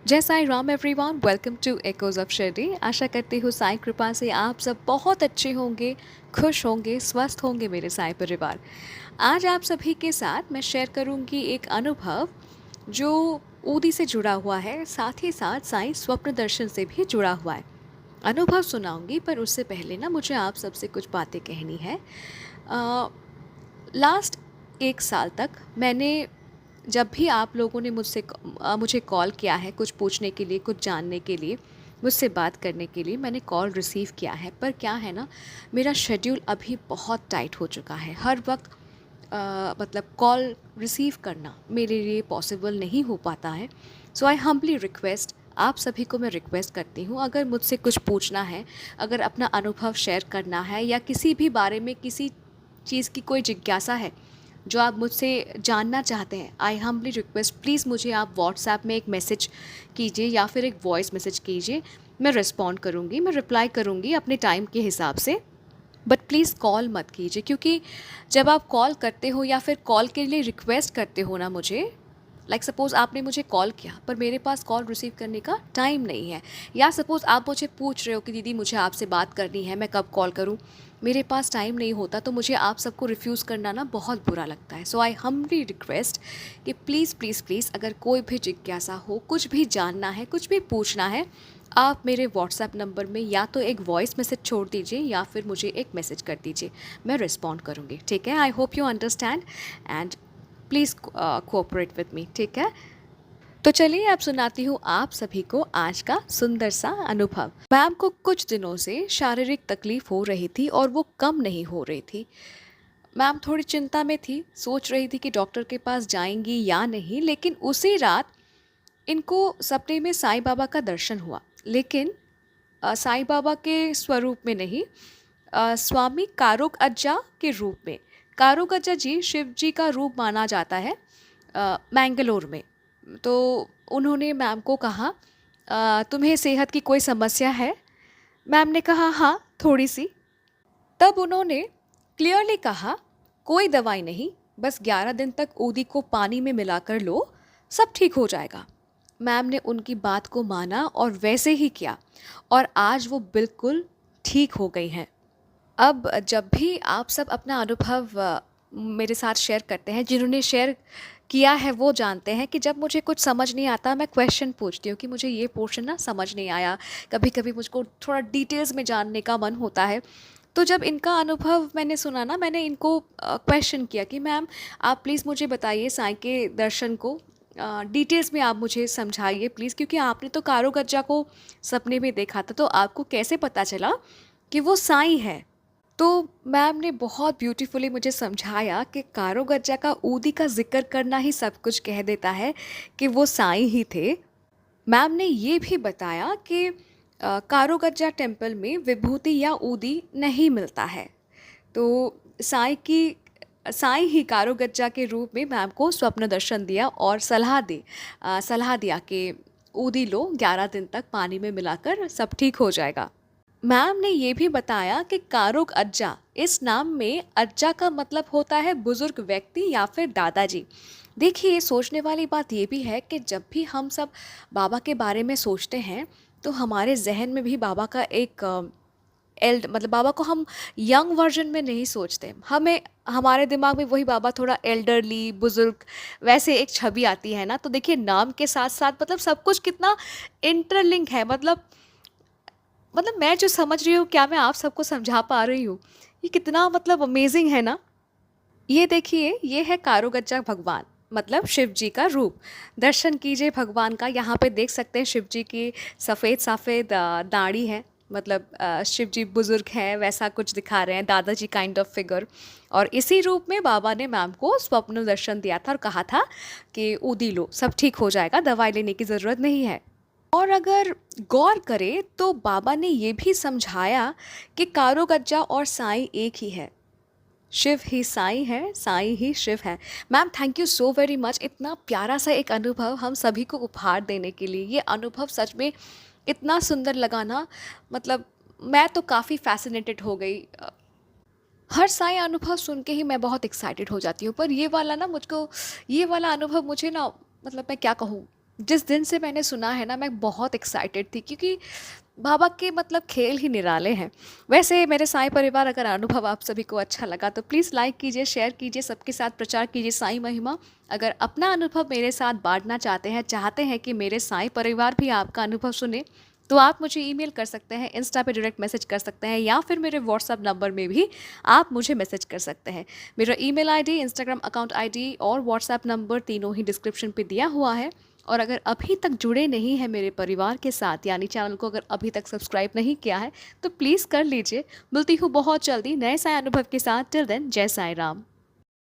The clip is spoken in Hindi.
जय Sai Ram everyone, welcome to echoes of Shirdi. आशा करती हूँ साई कृपा से आप सब बहुत अच्छे होंगे, खुश होंगे, स्वस्थ होंगे मेरे साई परिवार। आज आप सभी के साथ मैं शेयर करूँगी एक अनुभव जो ऊदी से जुड़ा हुआ है, साथ ही साथ साई स्वप्न दर्शन से भी जुड़ा हुआ है। अनुभव सुनाऊंगी, पर उससे पहले ना मुझे आप सबसे कुछ बातें कहनी है। लास्ट 1 साल तक मैंने, जब भी आप लोगों ने मुझे कॉल किया है कुछ पूछने के लिए, कुछ जानने के लिए, मुझसे बात करने के लिए, मैंने कॉल रिसीव किया है। पर क्या है ना, मेरा शेड्यूल अभी बहुत टाइट हो चुका है। हर वक्त मतलब कॉल रिसीव करना मेरे लिए पॉसिबल नहीं हो पाता है। सो आई हम्बली रिक्वेस्ट, आप सभी को मैं रिक्वेस्ट करती हूँ, अगर मुझसे कुछ पूछना है, अगर अपना अनुभव शेयर करना है, या किसी भी बारे में किसी चीज़ की कोई जिज्ञासा है जो आप मुझसे जानना चाहते हैं, आई हम्बली रिक्वेस्ट, प्लीज़ मुझे आप व्हाट्सएप में एक मैसेज कीजिए या फिर एक वॉइस मैसेज कीजिए। मैं रिस्पॉन्ड करूँगी, मैं रिप्लाई करूँगी अपने टाइम के हिसाब से। बट प्लीज़ कॉल मत कीजिए, क्योंकि जब आप कॉल करते हो या फिर कॉल के लिए रिक्वेस्ट करते हो ना मुझे, लाइक सपोज़ आपने मुझे कॉल किया पर मेरे पास कॉल रिसीव करने का टाइम नहीं है, या सपोज़ आप मुझे पूछ रहे हो कि दीदी मुझे आपसे बात करनी है, मैं कब कॉल करूं, मेरे पास टाइम नहीं होता, तो मुझे आप सबको रिफ्यूज़ करना ना बहुत बुरा लगता है। सो आई हम्बली रिक्वेस्ट कि प्लीज़ प्लीज़ प्लीज़, अगर कोई भी जिज्ञासा हो, कुछ भी जानना है, कुछ भी पूछना है, आप मेरे व्हाट्सएप नंबर में या तो एक वॉइस मैसेज छोड़ दीजिए या फिर मुझे एक मैसेज कर दीजिए, मैं रिस्पॉन्ड करूँगी। ठीक है, I hope you understand and please cooperate with me. ठीक है, तो चलिए अब सुनाती हूँ आप सभी को आज का सुंदर सा अनुभव। मैम को कुछ दिनों से शारीरिक तकलीफ हो रही थी और वो कम नहीं हो रही थी। मैम थोड़ी चिंता में थी, सोच रही थी कि डॉक्टर के पास जाएंगी या नहीं, लेकिन उसी रात इनको सपने में साईं बाबा का दर्शन हुआ। लेकिन साईं बाबा के स्वरूप में नहीं, स्वामी कारुक अज्जा के रूप में। कारुक अज्जा जी शिव जी का रूप माना जाता है मैंगलोर में। तो उन्होंने मैम को कहा, तुम्हें सेहत की कोई समस्या है? मैम ने कहा हाँ, थोड़ी सी। तब उन्होंने क्लियरली कहा, कोई दवाई नहीं, बस 11 दिन तक ऊदी को पानी में मिलाकर लो, सब ठीक हो जाएगा। मैम ने उनकी बात को माना और वैसे ही किया, और आज वो बिल्कुल ठीक हो गई हैं। अब जब भी आप सब अपना अनुभव मेरे साथ शेयर करते हैं, जिन्होंने शेयर किया है वो जानते हैं कि जब मुझे कुछ समझ नहीं आता, मैं क्वेश्चन पूछती हूँ कि मुझे ये पोर्शन ना समझ नहीं आया। कभी कभी मुझको थोड़ा डिटेल्स में जानने का मन होता है। तो जब इनका अनुभव मैंने सुना ना, मैंने इनको क्वेश्चन किया कि मैम आप प्लीज़ मुझे बताइए साईं के दर्शन को डिटेल्स में आप मुझे समझाइए प्लीज़, क्योंकि आपने तो कारो गज्जा को सपने में देखा था, तो आपको कैसे पता चला कि वो साईं है? तो मैम ने बहुत ब्यूटीफुली मुझे समझाया कि कारो गज्जा का ऊदी का जिक्र करना ही सब कुछ कह देता है कि वो साईं ही थे। मैम ने ये भी बताया कि कारो गज्जा टेम्पल में विभूति या ऊदी नहीं मिलता है। तो साईं ही कारो गज्जा के रूप में मैम को स्वप्न दर्शन दिया और सलाह दिया कि ऊदी लो, 11 दिन तक पानी में मिलाकर सब ठीक हो जाएगा। मैम ने ये भी बताया कि कारुक अज्जा, इस नाम में अज्जा का मतलब होता है बुजुर्ग व्यक्ति या फिर दादाजी। देखिए, सोचने वाली बात ये भी है कि जब भी हम सब बाबा के बारे में सोचते हैं, तो हमारे जहन में भी बाबा का एक मतलब बाबा को हम यंग वर्जन में नहीं सोचते, हमें हमारे दिमाग में वही बाबा थोड़ा एल्डरली, बुजुर्ग, वैसे एक छवि आती है ना। तो देखिए, नाम के साथ साथ मतलब सब कुछ कितना इंटरलिंक है। मतलब मैं जो समझ रही हूँ, क्या मैं आप सबको समझा पा रही हूँ? ये कितना मतलब अमेजिंग है ना। ये देखिए, ये है कारुगज्जा भगवान, मतलब शिव जी का रूप। दर्शन कीजिए भगवान का। यहाँ पे देख सकते हैं शिव जी की सफ़ेद सफ़ेद दाढ़ी है, मतलब शिव जी बुजुर्ग हैं, वैसा कुछ दिखा रहे हैं, दादाजी काइंड ऑफ फिगर। और इसी रूप में बाबा ने मैम को स्वप्न दर्शन दिया था और कहा था कि ऊदी लो, सब ठीक हो जाएगा, दवाई लेने की ज़रूरत नहीं है। और अगर गौर करें तो बाबा ने ये भी समझाया कि कारो गज्जा और साईं एक ही है, शिव ही साईं है, साईं ही शिव है। Ma'am thank you so very much, इतना प्यारा सा एक अनुभव हम सभी को उपहार देने के लिए। ये अनुभव सच में इतना सुंदर लगा ना, मतलब मैं तो काफ़ी फैसिनेटेड हो गई। हर साईं अनुभव सुन के ही मैं बहुत एक्साइटेड हो जाती हूँ, पर ये वाला ना मुझको, ये वाला अनुभव मुझे ना, मतलब मैं क्या कहूँ, जिस दिन से मैंने सुना है ना, मैं बहुत एक्साइटेड थी, क्योंकि बाबा के मतलब खेल ही निराले हैं। वैसे मेरे साईं परिवार, अगर अनुभव आप सभी को अच्छा लगा तो प्लीज़ लाइक कीजिए, शेयर कीजिए, सबके साथ प्रचार कीजिए साईं महिमा। अगर अपना अनुभव मेरे साथ बांटना चाहते हैं कि मेरे साईं परिवार भी आपका अनुभव सुने, तो आप मुझे ईमेल कर सकते हैं, इंस्टा पे डायरेक्ट मैसेज कर सकते हैं, या फिर मेरे व्हाट्सएप नंबर में भी आप मुझे मैसेज कर सकते हैं। मेरा email ID, Instagram account ID और व्हाट्सएप नंबर तीनों ही डिस्क्रिप्शन पे दिया हुआ है। और अगर अभी तक जुड़े नहीं हैं मेरे परिवार के साथ, यानी चैनल को अगर अभी तक सब्सक्राइब नहीं किया है, तो प्लीज़ कर लीजिए। मिलती हूँ बहुत जल्दी नए साय अनुभव के साथ। टिल देन, जय साई राम।